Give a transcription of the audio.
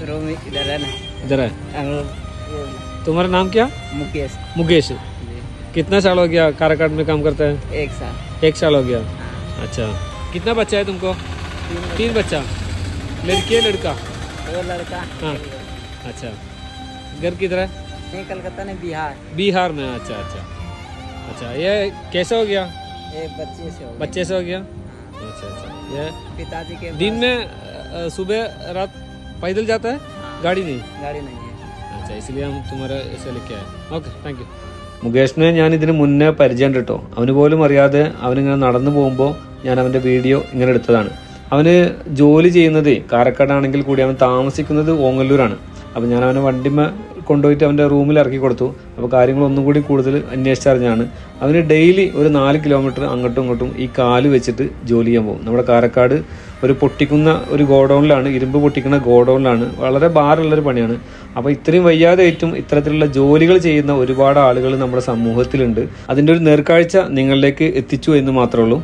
Room इधर है ना। इधर है। हम लोग तुम्हारा नाम क्या? मुकेश मुकेश। जी। कितना साल हो गया काराकाट में काम करता है? 1 साल। 1 साल हो गया। अच्छा, कितना बच्चा है तुमको? 3 बच्चा। लड़की है लड़का? 2 लड़का। हाँ। अच्छा, घर किधर है? नहीं, कलकत्ता नहीं, बिहार। बिहार में। अच्छा अच्छा अच्छा, ये कैसे हो गया? एक बच्चे से हो गया। बच्चे से हो गया। हाँ। अच्छा अच्छा, ये पिताजी के दिन पास में सुबह रात पैदल जाता है? हाँ, गाड़ी नहीं? गाड़ी नहीं है। अच्छा, इसलिए हम तुम्हारे ऐसे लेके आए. Okay, thank you. മുകേഷിനെ ഞാൻ ഇതിന് മുന്നേ പരിചയമുണ്ട് കേട്ടോ. അവന് പോലും അറിയാതെ അവനിങ്ങനെ നടന്നു പോകുമ്പോൾ ഞാൻ അവൻ്റെ വീഡിയോ ഇങ്ങനെ എടുത്തതാണ്. അവന് ജോലി ചെയ്യുന്നത് കാരക്കാടാണെങ്കിൽ കൂടി അവൻ താമസിക്കുന്നത് ഓങ്ങല്ലൂരാണ്. അപ്പോൾ ഞാൻ അവനെ വണ്ടിമ കൊണ്ടുപോയിട്ട് അവൻ്റെ റൂമിൽ ഇറക്കി കൊടുത്തു. അപ്പോൾ കാര്യങ്ങളൊന്നും കൂടി കൂടുതൽ അന്വേഷിച്ചറിഞ്ഞാണ് അവന് ഡെയിലി ഒരു 4 കിലോമീറ്റർ അങ്ങോട്ടും ഇങ്ങോട്ടും ഈ കാല് വെച്ചിട്ട് ജോലി ചെയ്യാൻ പോകും. നമ്മുടെ കാരക്കാട് ഒരു പൊട്ടിക്കുന്ന ഒരു ഗോഡൗണിലാണ്, ഇരുമ്പ് പൊട്ടിക്കുന്ന ഗോഡൗണിലാണ്. വളരെ ഭാരമുള്ളൊരു പണിയാണ്. അപ്പോൾ ഇത്രയും വയ്യാതെയായിട്ടും ഇത്തരത്തിലുള്ള ജോലികൾ ചെയ്യുന്ന ഒരുപാട് ആളുകൾ നമ്മുടെ സമൂഹത്തിലുണ്ട്. അതിൻ്റെ ഒരു നേർക്കാഴ്ച നിങ്ങളിലേക്ക് എത്തിച്ചു എന്ന് മാത്രമേ ഉള്ളൂ.